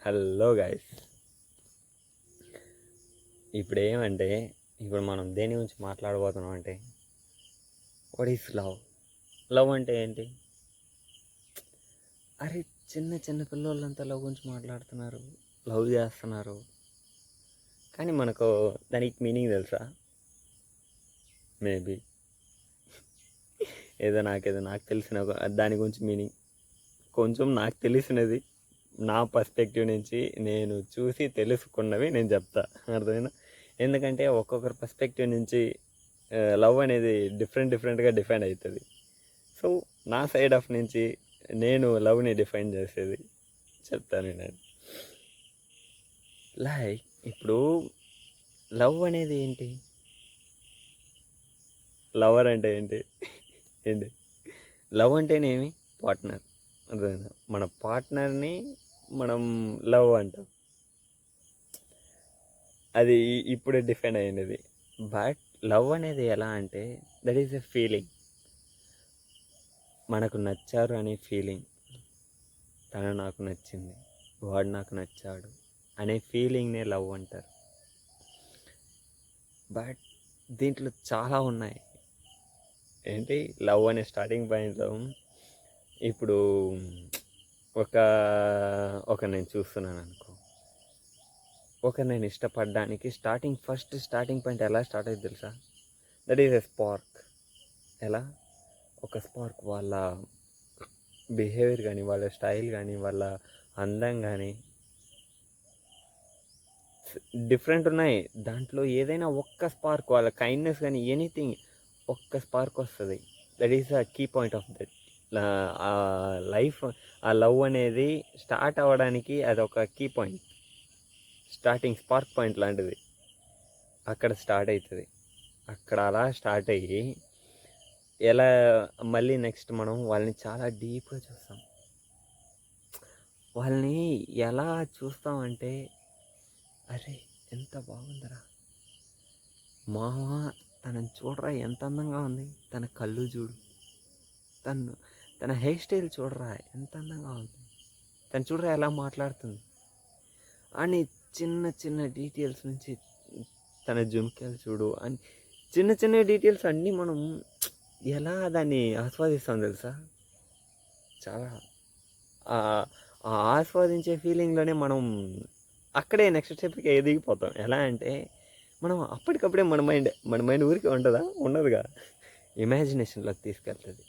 Hello guys. ఇప్పుడు మనం దేని గురించి మాట్లాడబోతున్నాం అంటే వాట్ ఈస్ లవ్. లవ్ అంటే ఏంటి? అరే, చిన్న చిన్న పిల్లలంతా లవ్ గురించి మాట్లాడుతున్నారు, లవ్ చేస్తున్నారు. కానీ మనకు దానికి మీనింగ్ తెలుసా? మేబీ నాకు తెలిసిన దాని గురించి మీనింగ్ కొంచెం నాకు తెలిసినది, నా పర్స్పెక్టివ్ నుంచి నేను చూసి తెలుసుకున్నవి నేను చెప్తా. అర్థమైనా? ఎందుకంటే ఒక్కొక్కరి పర్స్పెక్టివ్ నుంచి లవ్ అనేది డిఫరెంట్గా డిఫైన్ అవుతుంది. సో నా సైడ్ ఆఫ్ నుంచి నేను లవ్ని డిఫైన్ చేసేది చెప్తాను నేను. లైక్ ఇప్పుడు లవ్ అనేది ఏంటి? లవర్ అంటే ఏంటి? ఏంటి లవ్ అంటేనేమి? పార్ట్నర్. అర్థమైందా? మన పార్ట్నర్ని మనం లవ్ అంటాం. అది ఇప్పుడే డిఫైన్ అయినది. బట్ లవ్ అనేది ఎలా అంటే దట్ ఈస్ ఎ ఫీలింగ్. మనకు నచ్చారు అనే ఫీలింగ్, తను నాకు నచ్చింది, వాడు నాకు నచ్చాడు అనే ఫీలింగ్నే లవ్ అంటారు. బట్ దీంట్లో చాలా ఉన్నాయి. ఏంటి లవ్ అనే స్టార్టింగ్ పాయింట్లో ఇప్పుడు ఒక నేను చూస్తున్నాను అనుకో, నేను ఇష్టపడడానికి స్టార్టింగ్ పాయింట్ ఎలా స్టార్ట్ అయ్యింది తెలుసా? That is a spark. ఎలా? ఒక స్పార్క్. వాళ్ళ బిహేవియర్ కానీ, వాళ్ళ స్టైల్ కానీ, వాళ్ళ అందం కానీ డిఫరెంట్ ఉన్నాయి. దాంట్లో ఏదైనా ఒక్క స్పార్క్, వాళ్ళ కైండ్నెస్ కానీ, ఎనీథింగ్ ఒక్క స్పార్క్ వస్తుంది. That is the key point of that life. ఆ లవ్ అనేది స్టార్ట్ అవ్వడానికి అది ఒక key point, starting spark point లాంటిది. అక్కడ స్టార్ట్ అవుతుంది. అక్కడ అలా స్టార్ట్ అయ్యి ఎలా మళ్ళీ నెక్స్ట్ మనం వాళ్ళని చాలా డీప్గా చూస్తాం. వాళ్ళని ఎలా చూస్తామంటే, అరే ఎంత బాగుందిరా మామ, తనని చూడరా ఎంత అందంగా ఉంది, తన కళ్ళు చూడు, తన హెయిర్ స్టైల్ చూడరా ఎంత అందంగా ఉంది, తను చూడరా ఎలా మాట్లాడుతుంది అని చిన్న చిన్న డీటెయిల్స్ నుంచి, తన జుంకాలు చూడు అని చిన్న చిన్న డీటెయిల్స్ అన్నీ మనం ఎలా దాన్ని ఆస్వాదిస్తాం తెలుసా? చాలా ఆస్వాదించే ఫీలింగ్లోనే మనం అక్కడే నెక్స్ట్ స్టెప్కి ఎదిగిపోతాం. ఎలా అంటే మనం అప్పటికప్పుడే మన మైండ్ ఊరికి ఉండదుగా, ఇమాజినేషన్లోకి తీసుకెళ్తుంది.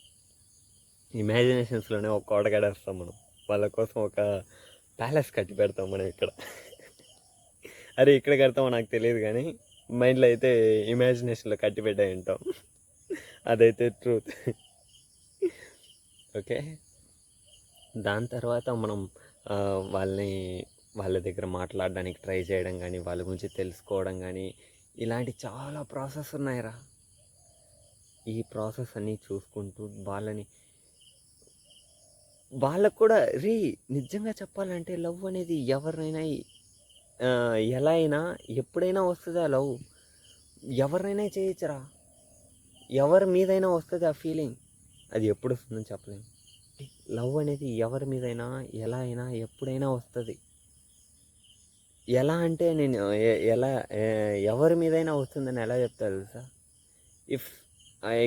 ఇమాజినేషన్స్లోనే ఒక కోట కడేస్తాం మనం. వాళ్ళ కోసం ఒక ప్యాలెస్ కట్టి పెడతాం మనం ఇక్కడ. అరే ఇక్కడ కడతామో నాకు తెలియదు, కానీ మైండ్లో అయితే ఇమాజినేషన్లో కట్టి పెట్టాయి ఉంటాం. అదైతే ట్రూత్. ఓకే, దాని తర్వాత మనం వాళ్ళ దగ్గర మాట్లాడడానికి ట్రై చేయడం కానీ, వాళ్ళ గురించి తెలుసుకోవడం కానీ, ఇలాంటి చాలా ప్రాసెస్ ఉన్నాయిరా. ఈ ప్రాసెస్ అన్నీ చూసుకుంటూ వాళ్ళకు కూడా నిజంగా చెప్పాలంటే లవ్ అనేది ఎవరినైనా ఎలా అయినా ఎప్పుడైనా వస్తుంది. ఆ లవ్ ఎవరినైనా చేయొచ్చురా, ఎవరి మీదైనా వస్తుంది ఆ ఫీలింగ్. అది ఎప్పుడు వస్తుందని చెప్పలేము. లవ్ అనేది ఎవరి మీదైనా ఎలా అయినా ఎప్పుడైనా వస్తుంది. ఎలా అంటే నేను ఎవరి మీదైనా వస్తుందని ఎలా చెప్తా తెలుసా? ఇఫ్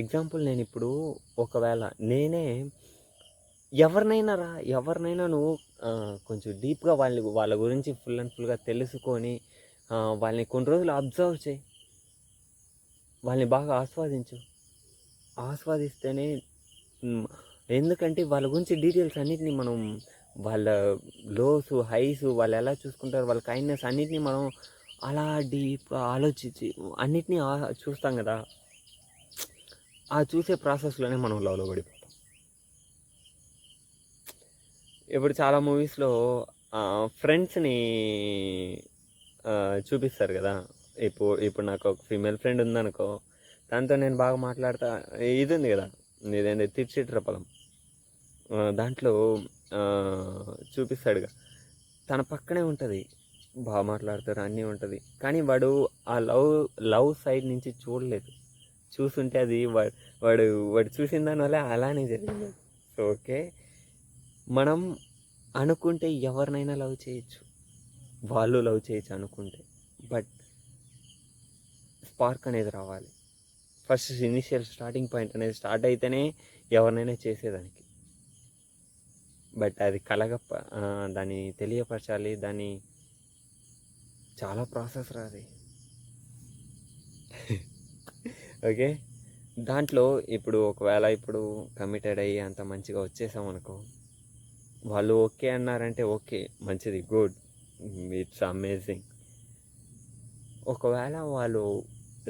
ఎగ్జాంపుల్, నేను ఇప్పుడు ఒకవేళ నేనే ఎవరినైనా నువ్వు కొంచెం డీప్గా వాళ్ళ గురించి ఫుల్ అండ్ ఫుల్గా తెలుసుకొని వాళ్ళని కొన్ని రోజులు అబ్జర్వ్ చేయి, వాళ్ళని బాగా ఆస్వాదిస్తేనే. ఎందుకంటే వాళ్ళ గురించి డీటెయిల్స్ అన్నిటిని మనం, వాళ్ళ లోస్ హైస్, వాళ్ళు ఎలా చూసుకుంటారు, వాళ్ళ కైండ్నెస్ అన్నిటినీ మనం అలా డీప్గా ఆలోచించి అన్నిటినీ చూస్తాం కదా. ఆ చూసే ప్రాసెస్లోనే మనం లవ్లో పడిపోతాం. ఇప్పుడు చాలా మూవీస్లో ఫ్రెండ్స్ని చూపిస్తారు కదా. ఇప్పుడు నాకు ఒక ఫీమేల్ ఫ్రెండ్ ఉందనుకో, దాంతో నేను బాగా మాట్లాడతా. ఇది ఉంది కదా, ఇదేంటి తిరుచిట్రపలం, దాంట్లో చూపిస్తాడుగా, తన పక్కనే ఉంటుంది, బాగా మాట్లాడతారు, అన్నీ ఉంటుంది. కానీ వాడు ఆ లవ్ సైడ్ నుంచి చూడలేదు. చూస్తుంటే అది వాడు చూసిన దానివల్ల అలానే జరిగింది. సో ఓకే, మనం అనుకుంటే ఎవరినైనా లవ్ చేయొచ్చు. వాళ్ళు లవ్ చేయొచ్చు అనుకుంటే. బట్ స్పార్క్ అనేది రావాలి. ఫస్ట్ ఇనిషియల్ స్టార్టింగ్ పాయింట్ అనేది స్టార్ట్ అయితేనే ఎవరినైనా చేసేదానికి. బట్ అది దాన్ని తెలియపరచాలి. దాన్ని చాలా ప్రాసెస్ రాది. ఓకే. దాంట్లో ఇప్పుడు ఒకవేళ కమిటెడ్ అయ్యి అంత మంచిగా వచ్చేసామనుకో, వాళ్ళు ఓకే అన్నారంటే ఓకే, మంచిది, గుడ్, ఇట్స్ అమేజింగ్. ఒకవేళ వాళ్ళు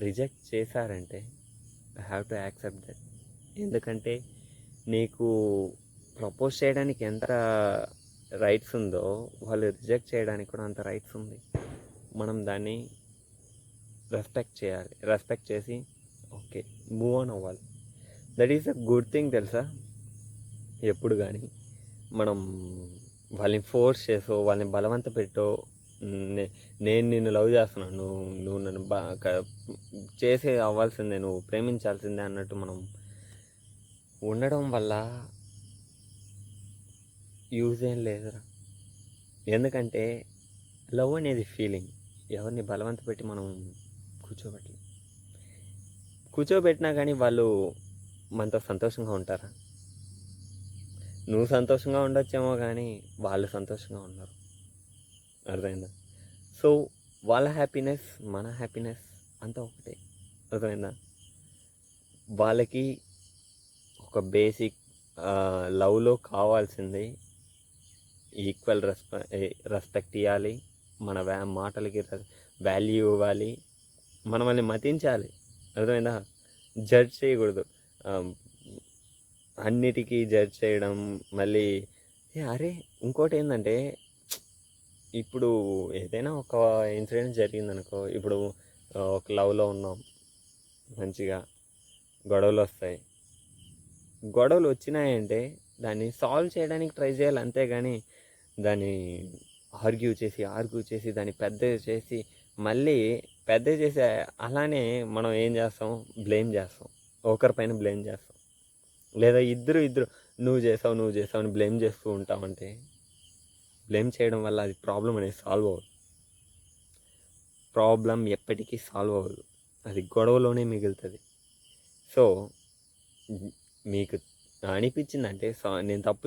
రిజెక్ట్ చేశారంటే I have to accept that. ఎందుకంటే నీకు ప్రపోజ్ చేయడానికి ఎంత రైట్స్ ఉందో వాళ్ళు రిజెక్ట్ చేయడానికి కూడా అంత రైట్స్ ఉంది. మనం దాన్ని రెస్పెక్ట్ చేయాలి. రెస్పెక్ట్ చేసి ఓకే, మూవ్ ఆన్ అవ్వాలి. That is a good thing, తెలుసా. ఎప్పుడు కానీ మనం వాళ్ళని ఫోర్స్ చేసో, వాళ్ళని బలవంత పెట్టో, నేను నిన్ను లవ్ చేస్తున్నాను, నువ్వు నన్ను చేసే అవ్వాల్సిందే, నువ్వు ప్రేమించాల్సిందే అన్నట్టు మనం ఉండడం వల్ల యూజ్ ఏం లేదురా. ఎందుకంటే లవ్ అనేది ఫీలింగ్. ఎవరిని బలవంత పెట్టి మనం కూర్చోబెట్టినా కానీ వాళ్ళు మనతో సంతోషంగా ఉంటారా? నువ్వు సంతోషంగా ఉండొచ్చేమో కానీ వాళ్ళు సంతోషంగా ఉన్నారు. అర్థమైందా? సో వాళ్ళ హ్యాపీనెస్, మన హ్యాపీనెస్ అంతా ఒకటే. అర్థమైందా? వాళ్ళకి ఒక బేసిక్ లవ్లో కావాల్సింది ఈక్వల్ రెస్పెక్ట్ ఇవ్వాలి, మన మాటలకి వాల్యూ ఇవ్వాలి, మనల్ని మతించాలి. అర్థమైందా? జడ్జ్ చేయకూడదు. అన్నిటికీ జడ్జ్ చేయడం. మళ్ళీ అరే ఇంకోటి ఏంటంటే, ఇప్పుడు ఏదైనా ఒక ఇన్సిడెంట్ జరిగిందనుకో, ఇప్పుడు ఒక లవ్లో ఉన్నాం, మంచిగా గొడవలు వస్తాయి. గొడవలు వచ్చినాయంటే దాన్ని సాల్వ్ చేయడానికి ట్రై చేయాలి, అంతేగాని దాన్ని ఆర్గ్యూ చేసి దాన్ని పెద్ద చేసి మళ్ళీ పెద్ద చేసి అలానే మనం ఏం చేస్తాం, బ్లేమ్ చేస్తాం, ఒకరిపైన బ్లేమ్ చేస్తాం. లేదా ఇద్దరు నువ్వు చేసావు అని బ్లేమ్ చేస్తూ ఉంటామంటే బ్లేమ్ చేయడం వల్ల అది ప్రాబ్లం అనేది సాల్వ్ అవ్వదు. ప్రాబ్లం ఎప్పటికీ సాల్వ్ అవ్వదు, అది గొడవలోనే మిగులుతుంది. సో మీకు అనిపించిందంటే నేను తప్పు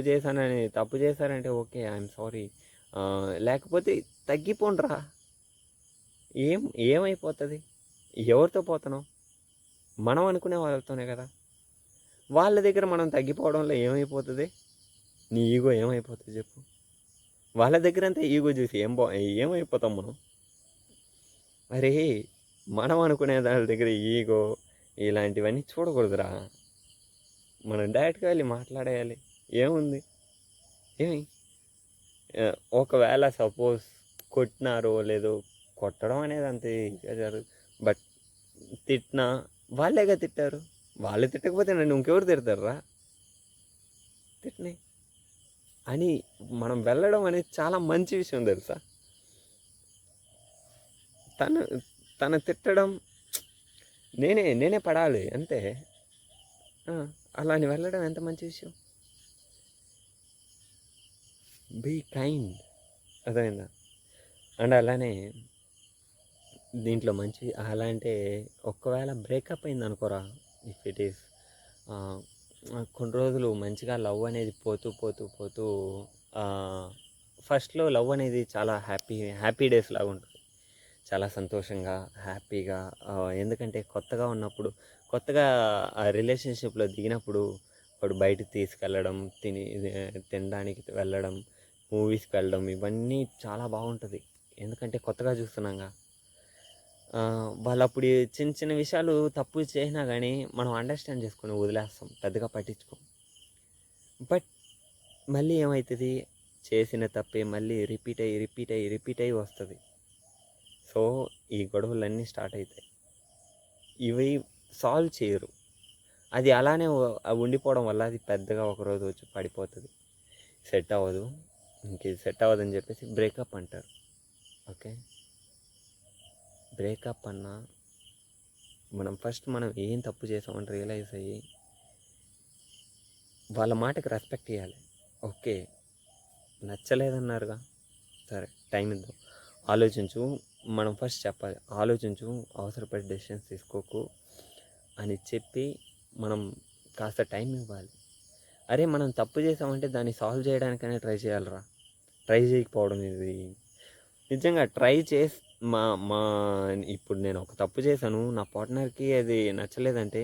చేశానంటే ఓకే, ఐఎమ్ సారీ. లేకపోతే తగ్గిపోండ్రా. ఏమైపోతుంది? ఎవరితో పోతున్నావు? మనం అనుకునే వాళ్ళతోనే కదా. వాళ్ళ దగ్గర మనం తగ్గిపోవడంలో ఏమైపోతుంది? నీ ఈగో ఏమైపోతుంది చెప్పు? వాళ్ళ దగ్గర అంతా ఈగో చూసి ఏమైపోతాం మనం? అరే మనం అనుకునే వాళ్ళ దగ్గర ఈగో ఇలాంటివన్నీ చూడకూడదురా. మనం డైరెక్ట్గా వెళ్ళి మాట్లాడేయాలి. ఏముంది? ఒకవేళ సపోజ్ కొట్టినారో లేదో, కొట్టడం అనేది అంతే జరుగుతుంది. బట్ తిట్టినా వాళ్ళేగా తిట్టారు. వాళ్ళు తిట్టకపోతే నన్ను ఇంకెవరు తిడతారా? తిట్టని అని మనం వెళ్ళడం అనేది చాలా మంచి విషయం, తెలుసా. తను తిట్టడం నేనే పడాలి అంతే. అలా అని వెళ్ళడం ఎంత మంచి విషయం. Be kind. అర్థమైందా? అండ్ అలానే దీంట్లో మంచి అలా అంటే ఒకవేళ బ్రేకప్ అయింది అనుకోరా, ఇఫ్ ఇట్ ఈస్ కొన్ని రోజులు మంచిగా లవ్ అనేది పోతూ ఫస్ట్లో లవ్ అనేది చాలా హ్యాపీ డేస్ లాగా ఉంటుంది. చాలా సంతోషంగా, హ్యాపీగా. ఎందుకంటే కొత్తగా ఆ రిలేషన్షిప్లో దిగినప్పుడు వాడు బయటకు తీసుకెళ్ళడం, తినడానికి వెళ్ళడం, మూవీస్కి వెళ్ళడం, ఇవన్నీ చాలా బాగుంటుంది. ఎందుకంటే కొత్తగా చూస్తున్నాగా. వాళ్ళు అప్పుడు చిన్న చిన్న విషయాలు తప్పు చేసినా కానీ మనం అండర్స్టాండ్ చేసుకొని వదిలేస్తాం, పెద్దగా పట్టించుకోం. బట్ మళ్ళీ ఏమవుతుంది, చేసిన తప్పే మళ్ళీ రిపీట్ అయ్యి వస్తుంది. సో ఈ గొడవలన్నీ స్టార్ట్ అవుతాయి. ఇవి సాల్వ్ చేయరు. అది అలానే ఉండిపోవడం వల్ల అది పెద్దగా ఒకరోజు వచ్చి పడిపోతుంది, సెట్ అవ్వదు. ఇది సెట్ అవ్వదని చెప్పేసి బ్రేకప్ అంటారు. ఓకే, బ్రేకప్ అన్నా మనం ఏం తప్పు చేసామని రియలైజ్ అయ్యి వాళ్ళ మాటకి రెస్పెక్ట్ ఇవ్వాలి. ఓకే, నచ్చలేదన్నారుగా, సరే టైం ఇద్దాం. ఆలోచించు. మనం ఫస్ట్ చెప్పాలి, ఆలోచించు, అవసరపడి డెసిషన్స్ తీసుకోకు అని చెప్పి మనం కాస్త టైం ఇవ్వాలి. అరే మనం తప్పు చేసామంటే దాన్ని సాల్వ్ చేయడానికైనా ట్రై చేయాలిరా. ట్రై చేయకపోవడం ఇది నిజంగా ట్రై చేసి మా మా ఇప్పుడు నేను ఒక తప్పు చేశాను, నా పార్ట్నర్కి అది నచ్చలేదంటే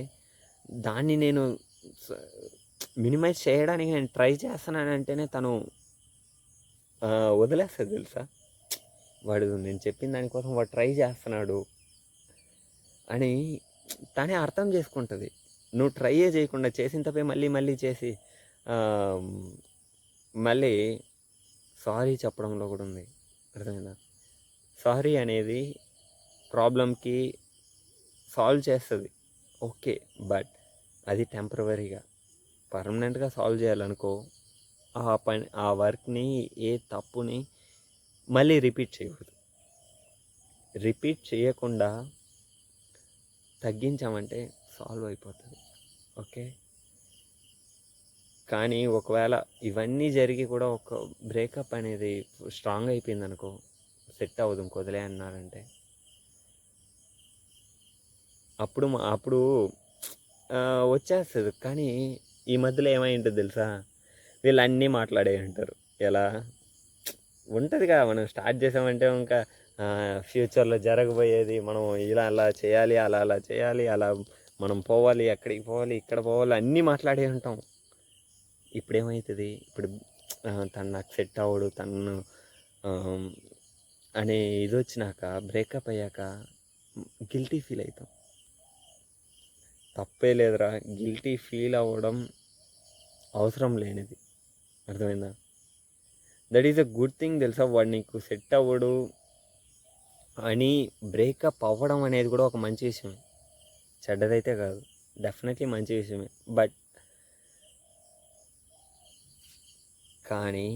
దాన్ని నేను మినిమైజ్ చేయడానికి నేను ట్రై చేస్తున్నానంటేనే తను వదిలేస్తుంది తెలుసా. వాడు నేను చెప్పిన దానికోసం వాడు ట్రై చేస్తున్నాడు అని తనే అర్థం చేసుకుంటుంది. నువ్వు ట్రైయే చేయకుండా చేసిన తప్పే మళ్ళీ మళ్ళీ చేసి మళ్ళీ సారీ చెప్పడంలో కూడా ఉంది. అర్థమైందా? సారీ అనేది ప్రాబ్లంకి సాల్వ్ చేస్తుంది, ఓకే, బట్ అది టెంపరవరీగా. పర్మనెంట్గా సాల్వ్ చేయాలనుకో ఆ వర్క్ని, ఏ తప్పుని మళ్ళీ రిపీట్ చేయకూడదు. రిపీట్ చేయకుండా తగ్గించామంటే సాల్వ్ అయిపోతుంది, ఓకే. కానీ ఒకవేళ ఇవన్నీ జరిగి కూడా ఒక బ్రేకప్ అనేది స్ట్రాంగ్ అయిపోయింది అనుకో, సెట్ అవ్వదు, ఇంకొదిలే అన్నారంటే అప్పుడు వచ్చేస్తుంది. కానీ ఈ మధ్యలో ఏమై ఉంటుంది తెలుసా, వీళ్ళు అన్నీ మాట్లాడే ఉంటారు. ఎలా ఉంటుంది కదా, మనం స్టార్ట్ చేసామంటే ఇంకా ఫ్యూచర్లో జరగబోయేది, మనం ఇలా అలా చేయాలి, అలా అలా చేయాలి, అలా మనం పోవాలి, అక్కడికి పోవాలి, ఇక్కడ పోవాలి, అన్నీ మాట్లాడే ఉంటాం. ఇప్పుడేమవుతుంది, ఇప్పుడు తను నాకు సెట్ అవ్వడు, తను అనే ఇది వచ్చినాక, బ్రేకప్ అయ్యాక గిల్టీ ఫీల్ అవుతాం. తప్పే లేదురా, గిల్టీ ఫీల్ అవ్వడం అవసరం లేనిది. అర్థమైందా? That is a good thing తెలుసా. వాడు నీకు సెట్ అవ్వడు అని బ్రేకప్ అవ్వడం అనేది కూడా ఒక మంచి విషయమే, చెడ్డదైతే కాదు, డెఫినెట్లీ మంచి విషయమే. బట్ కానీ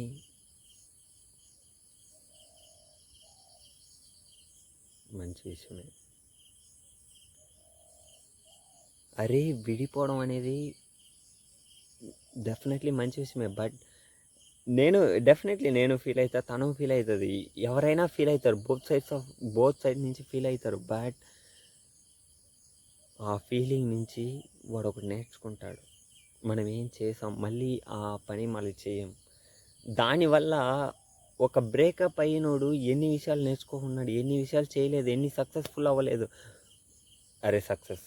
మంచి విషయమే. అరే విడిపోవడం అనేది డెఫినెట్లీ మంచి విషయమే. బట్ నేను ఫీల్ అవుతా, తను ఫీల్ అవుతుంది, ఎవరైనా ఫీల్ అవుతారు, బోత్ సైడ్ నుంచి ఫీల్ అవుతారు. బట్ ఆ ఫీలింగ్ నుంచి వాడు ఒకటి నేర్చుకుంటాడు, మనం ఏం చేసాం మళ్ళీ ఆ పని మళ్ళీ చేయం. దానివల్ల ఒక బ్రేకప్ అయినోడు ఎన్ని విషయాలు నేర్చుకోకున్నాడు, ఎన్ని విషయాలు చేయలేదు, ఎన్ని సక్సెస్ఫుల్ అవ్వలేదు. అరే సక్సెస్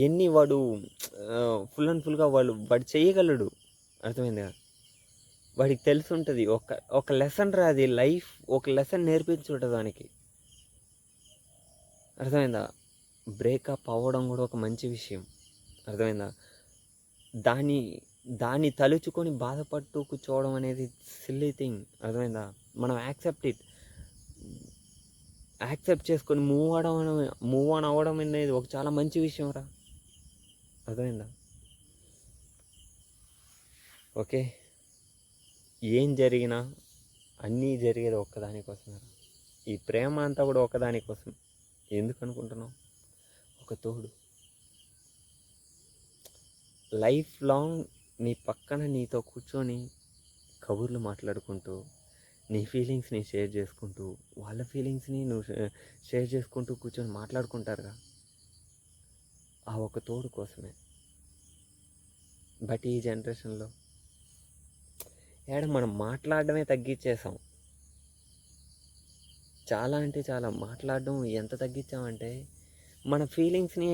ఎన్ని వాడు ఫుల్ అండ్ ఫుల్గా వాడు చేయగలడు. అర్థమైందా? వాడికి తెలిసి ఉంటుంది, ఒక లెసన్ రాది, లైఫ్ ఒక లెసన్ నేర్పించుంటుంది దానికి. అర్థమైందా? బ్రేకప్ అవ్వడం కూడా ఒక మంచి విషయం. అర్థమైందా? దాన్ని తలుచుకొని బాధపడుతూ కూర్చోవడం అనేది సిల్లీ థింగ్. అర్థమైందా? మనం యాక్సెప్ట్ చేసుకొని మూవ్ ఆన్ అవ్వడం అనేది ఒక చాలా మంచి విషయం రా. అర్థమైందా? ఓకే, ఏం జరిగినా అన్నీ జరిగేది ఒక్కదానికోసమే. ఈ ప్రేమ అంతా కూడా ఒకదానికోసం. ఎందుకు అనుకుంటున్నావు? ఒక తోడు. లైఫ్ లాంగ్ నీ పక్కన నీతో కూర్చొని కబుర్లు మాట్లాడుకుంటూ, నీ ఫీలింగ్స్ని షేర్ చేసుకుంటూ, వాళ్ళ ఫీలింగ్స్ని నువ్వు షేర్ చేసుకుంటూ కూర్చొని మాట్లాడుకుంటారుగా, ఆ ఒక తోడు కోసమే. బట్ ఈ జనరేషన్లో మనం మాట్లాడడమే తగ్గించేసాం. చాలా అంటే చాలా మాట్లాడడం ఎంత తగ్గించామంటే మన ఫీలింగ్స్ని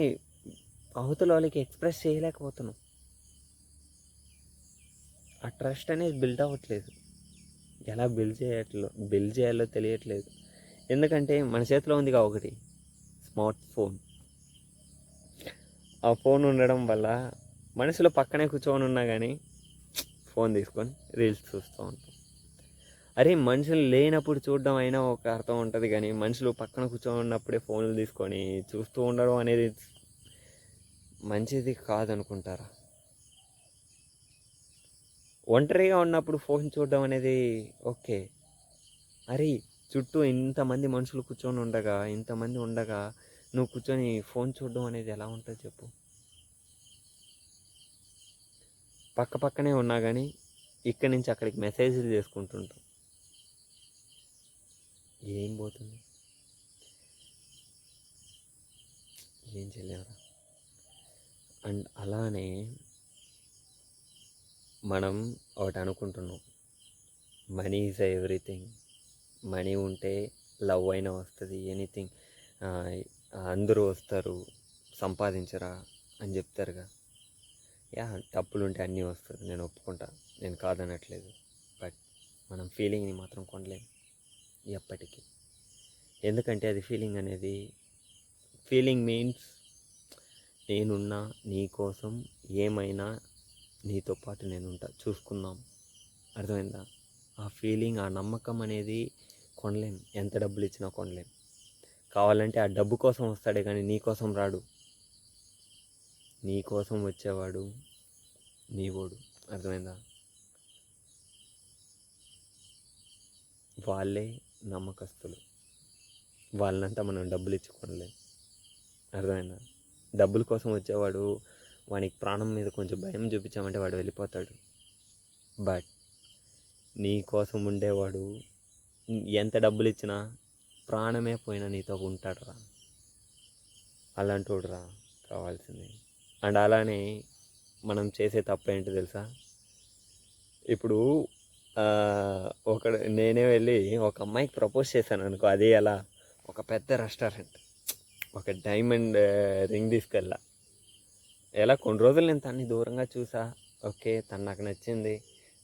అవతల వాళ్ళకి ఎక్స్ప్రెస్ చేయలేకపోతున్నాం. ఆ ట్రస్ట్ అనేది బిల్డ్ అవ్వట్లేదు. ఎలా బిల్డ్ చేయాలో తెలియట్లేదు. ఎందుకంటే మన చేతిలో ఉందిగా ఒకటి, స్మార్ట్ ఫోన్. ఆ ఫోన్ ఉండడం వల్ల మనుషులు పక్కనే కూర్చొని ఉన్నా కానీ ఫోన్ తీసుకొని రీల్స్ చూస్తూ ఉంటాం. అరే మనుషులు లేనప్పుడు చూడడం అయినా ఒక అర్థం ఉంటుంది, కానీ మనుషులు పక్కన కూర్చొని ఉన్నప్పుడే ఫోన్లు తీసుకొని చూస్తూ ఉండడం అనేది మంచిది కాదనుకుంటారా? ఒంటరిగా ఉన్నప్పుడు ఫోన్ చూడడం అనేది ఓకే. అరే చుట్టూ ఇంతమంది మనుషులు ఇంతమంది ఉండగా నువ్వు కూర్చొని ఫోన్ చూడడం అనేది ఎలా ఉంటుంది చెప్పు? పక్కనే ఉన్నా కానీ ఇక్కడి నుంచి అక్కడికి మెసేజ్లు చేసుకుంటుంటాం. ఏం పోతుంది? ఏం చేయలేవురా. అండ్ అలానే మనం ఒకటి అనుకుంటున్నాం, మనీ ఈజ్ ఎవ్రీథింగ్. మనీ ఉంటే లవ్ అయినా వస్తుంది, ఎనీథింగ్. అందరూ వస్తారు, సంపాదించరా అని చెప్తారుగా. యా, డబ్బులు ఉంటే అన్నీ వస్తుంది, నేను ఒప్పుకుంటా, నేను కాదనట్లేదు. బట్ మనం ఫీలింగ్ని మాత్రం కొనలేం ఎప్పటికీ. ఎందుకంటే అది ఫీలింగ్ మీన్స్ నేనున్నా నీ కోసం, ఏమైనా నీతో పాటు నేను ఉంటా, చూసుకుందాం. అర్థమైందా? ఆ ఫీలింగ్, ఆ నమ్మకం అనేది కొనలేం, ఎంత డబ్బులు ఇచ్చినా కొనలేం. కావాలంటే ఆ డబ్బు కోసం వస్తాడే కానీ నీ కోసం రాడు. నీ కోసం వచ్చేవాడు నీవోడు. అర్థమైందా? వాళ్ళే నమ్మకస్తులు. వాళ్ళనంతా మనం డబ్బులు ఇచ్చి కొనలేం. అర్థమైందా? డబ్బుల కోసం వచ్చేవాడు, వానికి ప్రాణం మీద కొంచెం భయం చూపించామంటే వాడు వెళ్ళిపోతాడు. బట్ నీ కోసం ఉండేవాడు ఎంత డబ్బులు ఇచ్చినా, ప్రాణమే పోయినా నీతో ఉంటాడు రా. అలాంటి రా కావాల్సింది. అండ్ అలానే మనం చేసే తప్పు ఏంటో తెలుసా? ఇప్పుడు నేనే వెళ్ళి ఒక అమ్మాయికి ప్రపోజ్ చేశాను అనుకో, అది ఎలా, ఒక పెద్ద రెస్టారెంట్, ఒక డైమండ్ రింగ్ తీసుకెళ్ళా. ఎలా కొన్ని రోజులు నేను తన్ని దూరంగా చూసా. ఓకే, తను నాకు నచ్చింది,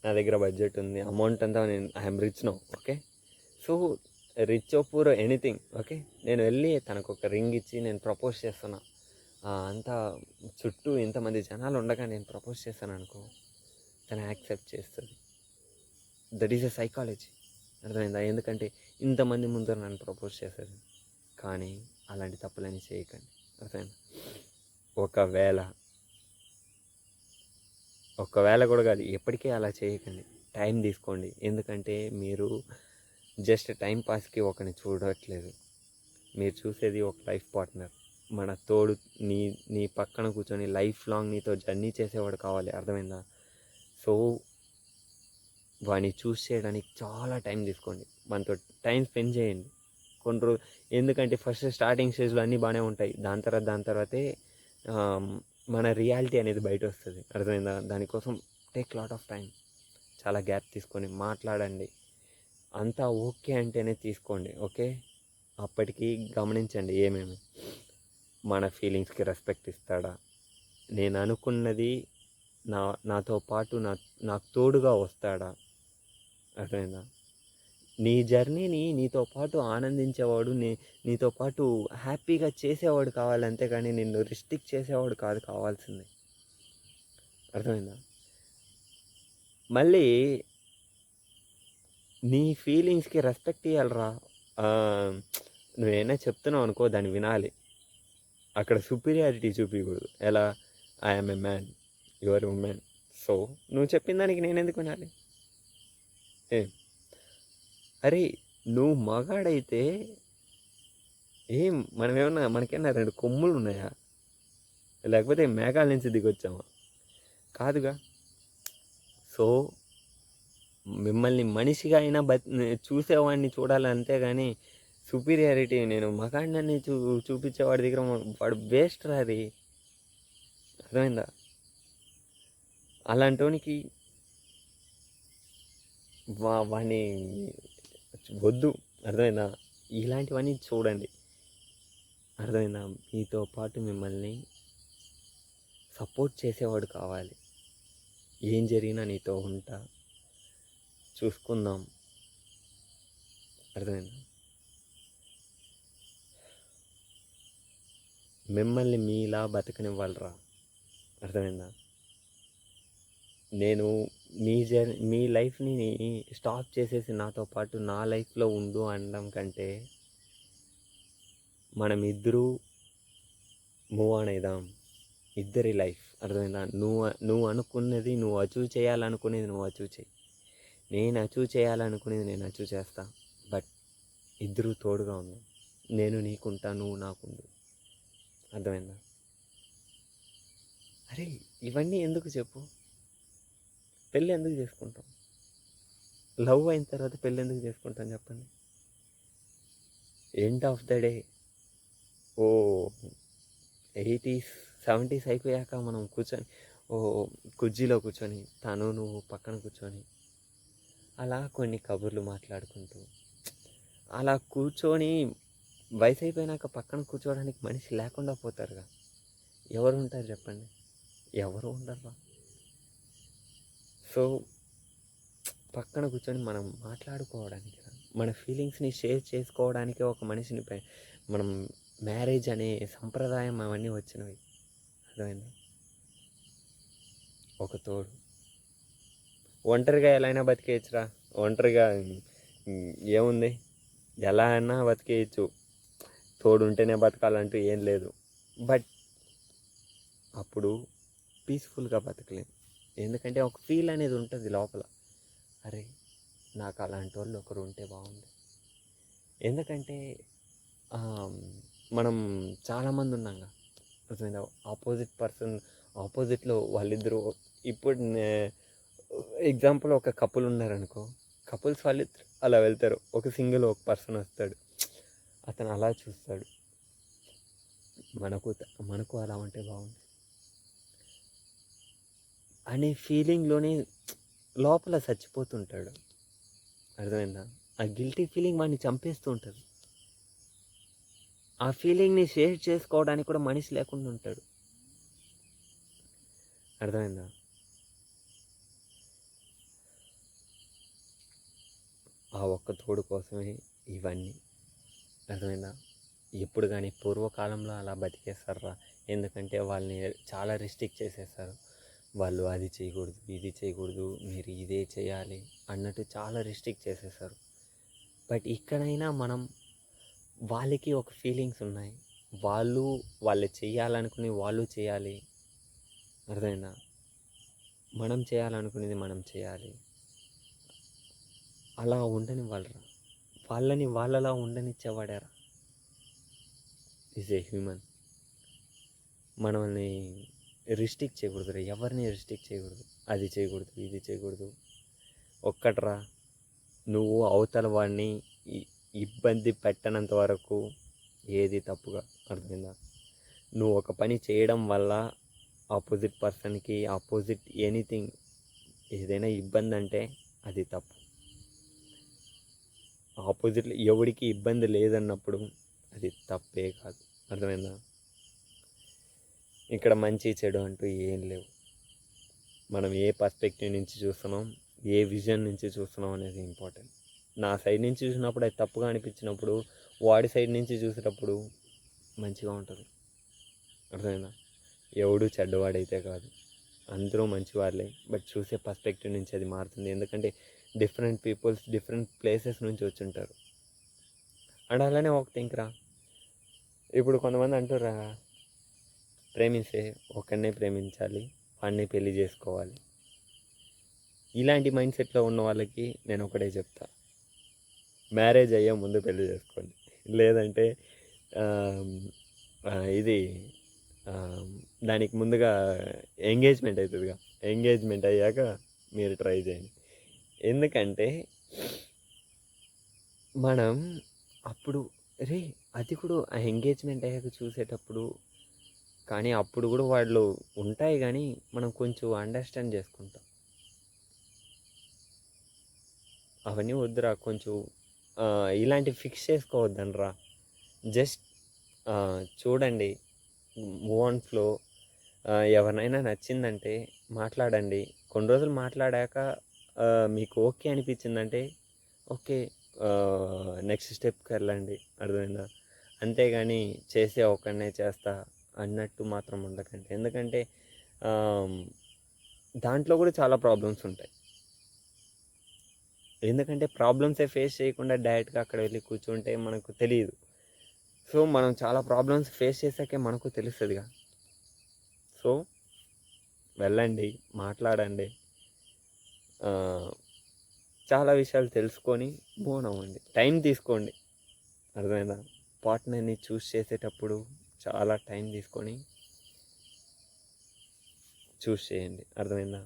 నా దగ్గర బడ్జెట్ ఉంది, అమౌంట్ అంతా I'm rich no. Okay, so rich or poor anything, okay, నేను వెళ్ళి తనకు ఒక రింగ్ ఇచ్చి నేను ప్రపోజ్ చేస్తున్నా. అంతా చుట్టూ ఇంతమంది జనాలు ఉండగా నేను ప్రపోజ్ చేస్తాను అనుకో, తను యాక్సెప్ట్ చేస్తుంది. That is a psychology. అర్థమైందా? ఎందుకంటే ఇంతమంది ముందర నన్ను ప్రపోజ్ చేశారు. కానీ అలాంటి తప్పులని చేయకండి. అర్థమైందా? ఒకవేళ కూడా కాదు, ఎప్పటికీ అలా చేయకండి. టైం తీసుకోండి. ఎందుకంటే మీరు జస్ట్ టైం పాస్కి ఒకరిని చూడట్లేదు, మీరు చూసేది ఒక లైఫ్ పార్ట్నర్, మన తోడు, నీ పక్కన కూర్చొని లైఫ్ లాంగ్ నీతో జర్నీ చేసేవాడు కావాలి. అర్థమైందా? సో వాడిని చూస్ చేయడానికి చాలా టైం తీసుకోండి, మనతో టైం స్పెండ్ చేయండి కొన్ని రోజులు. ఎందుకంటే ఫస్ట్ స్టార్టింగ్ స్టేజ్లో అన్నీ బాగానే ఉంటాయి, దాని తర్వాతే మన రియాలిటీ అనేది బయట వస్తుంది. అర్థమైందా? దానికోసం టేక్ లాట్ ఆఫ్ టైం, చాలా గ్యాప్ తీసుకొని మాట్లాడండి. అంతా ఓకే అంటేనే తీసుకోండి. ఓకే, అప్పటికి గమనించండి ఏమేమి. మన ఫీలింగ్స్కి రెస్పెక్ట్ ఇస్తాడా, నేను అనుకున్నది నాతో పాటు నాకు తోడుగా వస్తాడా. అర్థమైందా? నీ జర్నీని నీతో పాటు ఆనందించేవాడు, నీతో పాటు హ్యాపీగా చేసేవాడు కావాలి, అంతేగాని నిన్ను రిస్ట్రిక్ట్ చేసేవాడు కాదు కావాల్సింది. అర్థమైందా? మళ్ళీ నీ ఫీలింగ్స్కి రెస్పెక్ట్ ఇవ్వాలరా. నువ్వేనా చెప్తున్నావు అనుకో, దాన్ని వినాలి. అక్కడ సుపీరియారిటీ చూపించకూడదు. ఎలా, I'm a man, your women, so నువ్వు చెప్పిన దానికి నేను ఎందుకు వినాలి? అరే, నువ్వు మగాడైతే మనకేమన్నా రెండు కొమ్ములు ఉన్నాయా, లేకపోతే మేఘాల నుంచి దిగొచ్చామా? కాదుగా. సో మిమ్మల్ని మనిషిగా అయినా చూసేవాడిని చూడాలి, అంతేగాని సుపీరియారిటీ నేను మగాడిని చూపించేవాడి దగ్గర వాడు వేస్ట్ రాది. అర్థమైందా? అలాంటోనికి వాడిని వద్దు. అర్థమైందా? ఇలాంటివన్నీ చూడండి. అర్థమైందా? మీతో పాటు మిమ్మల్ని సపోర్ట్ చేసేవాడు కావాలి. ఏం జరిగినా నీతో ఉంటా, చూసుకుందాం. అర్థమైందా? మిమ్మల్ని మీలా బతకనివ్వాలరా. అర్థమైందా? నేను మీ లైఫ్ని స్టాప్ చేసేసి నాతో పాటు నా లైఫ్లో ఉండు అనడం కంటే మనం ఇద్దరూ మూవ్ ఆన్ అయిదాం, ఇద్దరి లైఫ్. అర్థమైందా? నువ్వు అనుకున్నది, నువ్వు అచీవ్ చేయాలనుకునేది నువ్వు అచీవ్ చేయి, నేను అచీవ్ చేయాలనుకునేది నేను అచీవ్ చేస్తా. బట్ ఇద్దరూ తోడుగా ఉందాం. నేను నీకుంటా, నువ్వు నాకుండు. అర్థమైందా? అరే, ఇవన్నీ ఎందుకు చెప్పు? పెళ్ళి ఎందుకు చేసుకుంటాం? లవ్ అయిన తర్వాత పెళ్ళి ఎందుకు చేసుకుంటాం చెప్పండి? ఎండ్ ఆఫ్ ద డే ఓ 80s 70s అయిపోయాక మనం కూర్చొని ఓ కుర్చీలో కూర్చొని నువ్వు పక్కన కూర్చొని అలా కొన్ని కబుర్లు మాట్లాడుకుంటూ అలా కూర్చొని వయసు అయిపోయినాక పక్కన కూర్చోవడానికి మనిషి లేకుండా పోతారుగా. ఎవరు ఉంటారు చెప్పండి? ఎవరు ఉండరు. సో పక్కన కూర్చొని మనం మాట్లాడుకోవడానికి, మన ఫీలింగ్స్ని షేర్ చేసుకోవడానికి ఒక మనిషిని మనం మ్యారేజ్ అనే సంప్రదాయం అవన్నీ వచ్చినవి. అర్థమైందా? ఒక తోడు. ఒంటరిగా ఎలా అయినా బతికేయచ్చురా. ఒంటరిగా ఏముంది, ఎలా అయినా బతికేయచ్చు. తోడు ఉంటేనే బతకాలంటూ ఏం లేదు. బట్ అప్పుడు పీస్ఫుల్గా బతకలేము. ఎందుకంటే ఒక ఫీల్ అనేది ఉంటుంది లోపల, అరే నాకు అలాంటి వాళ్ళు ఒకరు ఉంటే బాగుంది. ఎందుకంటే మనం చాలామంది ఉన్నాగా. అర్థమైందా? ఆపోజిట్లో వాళ్ళిద్దరూ ఇప్పుడు ఎగ్జాంపుల్ ఒక కపుల్ ఉన్నారనుకో, కపుల్స్ వాళ్ళిద్దరు అలా వెళ్తారు. ఒక సింగిల్ ఒక పర్సన్ వస్తాడు, అతను అలా చూస్తాడు, మనకు అలా ఉంటే బాగుంది అనే ఫీలింగ్లోనే లోపల చచ్చిపోతుంటాడు. అర్థమైందా? ఆ గిల్టీ ఫీలింగ్ వాడిని చంపేస్తూ ఉంటుంది. ఆ ఫీలింగ్ని షేర్ చేసుకోవడానికి కూడా మనిషి లేకుండా ఉంటాడు. అర్థమైందా? ఆ ఒక్క తోడు కోసమే ఇవన్నీ. అర్థమైందా? ఎప్పుడు కానీ పూర్వకాలంలో అలా బతికేస్తారా? ఎందుకంటే వాళ్ళని చాలా రిస్ట్రిక్ట్ చేసేస్తారు. వాళ్ళు అది చేయకూడదు, ఇది చేయకూడదు, మీరు ఇదే చేయాలి అన్నట్టు చాలా రిస్ట్రిక్ట్ చేసేస్తారు. బట్ ఇక్కడైనా మనం వాళ్ళకి ఒక ఫీలింగ్స్ ఉన్నాయి, వాళ్ళు చేయాలనుకుని వాళ్ళు చేయాలి. అర్థమైందా? మనం చేయాలనుకునేది మనం చేయాలి. అలా ఉండని వాళ్ళని వాళ్ళలా ఉండనిచ్చేవాడారా? Is a human. మనల్ని రిస్ట్రిక్ట్ చేయకూడదు, ఎవరిని రిస్ట్రిక్ట్ చేయకూడదు. అది చేయకూడదు, ఇది చేయకూడదు. ఒక్కట్రా, నువ్వు అవతల వాడిని ఇబ్బంది పెట్టనంత వరకు ఏది తప్పుగా. అర్థమైందా? నువ్వు ఒక పని చేయడం వల్ల ఆపోజిట్ పర్సన్కి ఎనీథింగ్ ఏదైనా ఇబ్బంది అంటే అది తప్పు. ఆపోజిట్లో ఎవరికి ఇబ్బంది లేదన్నప్పుడు అది తప్పే కాదు. అర్థమైందా? ఇక్కడ మంచి చెడు అంటూ ఏం లేవు. మనం ఏ పర్స్పెక్టివ్ నుంచి చూస్తున్నాం, ఏ విజన్ నుంచి చూస్తున్నాం అనేది ఇంపార్టెంట్. నా సైడ్ నుంచి చూసినప్పుడు అది తప్పుగా అనిపించినప్పుడు, వాడి సైడ్ నుంచి చూసేటప్పుడు మంచిగా ఉంటుంది. అర్థమైందా? ఎవడు చెడ్డవాడైతే కాదు, అందరూ మంచివాళ్ళే. బట్ చూసే పర్స్పెక్టివ్ నుంచి అది మారుతుంది. ఎందుకంటే డిఫరెంట్ పీపుల్స్ డిఫరెంట్ ప్లేసెస్ నుంచి వచ్చి ఉంటారు. అండ్ అలానే ఒక థింక్ రా, ఇప్పుడు కొంతమంది అంటారా, ప్రేమిస్తే ఒకరినే ప్రేమించాలి, వాడిని పెళ్లి చేసుకోవాలి. ఇలాంటి మైండ్ సెట్లో ఉన్న వాళ్ళకి నేను ఒకటే చెప్తా, మ్యారేజ్ అయ్యే ముందు పెళ్లి చేసుకోండి. లేదంటే ఇది దానికి ముందుగా ఎంగేజ్మెంట్ అవుతుందిగా, ఎంగేజ్మెంట్ అయ్యాక మీరు ట్రై చేయండి. ఎందుకంటే మనం అప్పుడు అది కూడా ఆ ఎంగేజ్మెంట్ అయ్యాక చూసేటప్పుడు కానీ అప్పుడు కూడా వాళ్ళు ఉంటాయి, కానీ మనం కొంచెం అండర్స్టాండ్ చేసుకుంటాం. అవన్నీ వద్దురా, కొంచెం ఇలాంటి ఫిక్స్ చేసుకోవద్దనరా. జస్ట్ చూడండి, మూవ్ ఆన్ ఫ్లో. ఎవరినైనా నచ్చిందంటే మాట్లాడండి. కొన్ని రోజులు మాట్లాడాక మీకు ఓకే అనిపించిందంటే ఓకే, నెక్స్ట్ స్టెప్కి వెళ్ళండి. అర్థమైందా? అంతేగాని చేసే ఒకరినే చేస్తా అన్నట్టు మాత్రం ఉండకండి. ఎందుకంటే దాంట్లో కూడా చాలా ప్రాబ్లమ్స్ ఉంటాయి. ఎందుకంటే ప్రాబ్లమ్సే ఫేస్ చేయకుండా డైరెక్ట్గా అక్కడ వెళ్ళి కూర్చుంటే మనకు తెలియదు. సో మనం చాలా ప్రాబ్లమ్స్ ఫేస్ చేసాకే మనకు తెలుస్తుందిగా. సో వెళ్ళండి, మాట్లాడండి, చాలా విషయాలు తెలుసుకొని మూవ్ అవ్వండి. టైం తీసుకోండి. అర్థమైందా? పార్ట్నర్ని చూస్ చేసేటప్పుడు చాలా టైం తీసుకొని చూస్ చేయండి. అర్థమైందా?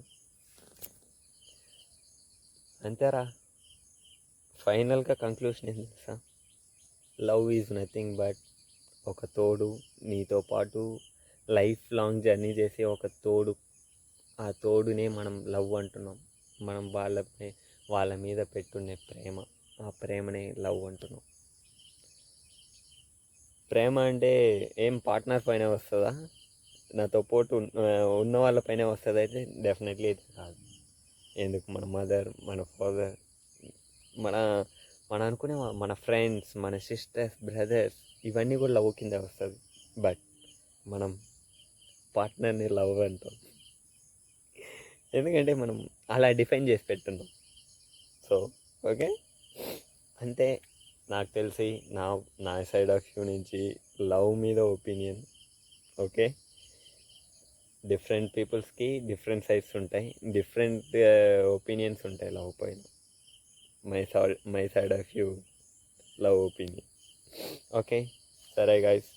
అంతేరా. ఫైనల్గా కంక్లూషన్ ఏం తెలుసా? లవ్ ఈజ్ నథింగ్ బట్ ఒక తోడు, నీతో పాటు లైఫ్ లాంగ్ జర్నీ చేసే ఒక తోడు. ఆ తోడునే మనం లవ్ అంటున్నాం. మనం వాళ్ళ మీద పెట్టుకునే ప్రేమ, ఆ ప్రేమనే లవ్ అంటున్నాం. ప్రేమ అంటే ఏం పార్ట్నర్ పైన వస్తుందా? నాతో పాటు ఉన్న వాళ్ళపైన వస్తుంది అయితే డెఫినెట్లీ అయితే కాదు. ఎందుకు, మన మదర్, మన ఫాదర్, మన మన అనుకునే మన ఫ్రెండ్స్, మన సిస్టర్స్, బ్రదర్స్, ఇవన్నీ కూడా లవ్ కింద వస్తుంది. బట్ మనం పార్ట్నర్ని లవ్ అంటాం. ఎందుకంటే మనం అలా డిఫైన్ చేసి పెట్టున్నాం. సో ఓకే, అంతే నాకు తెలిసి నా సైడ్ ఆఫ్ వ్యూ నుంచి లవ్ మీద ఒపీనియన్. ఓకే, డిఫరెంట్ పీపుల్స్కి డిఫరెంట్ సైడ్స్ ఉంటాయి, డిఫరెంట్ ఒపీనియన్స్ ఉంటాయి లవ్ పైన. My side of view love opinion. Okay, సరే గైస్,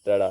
తడా.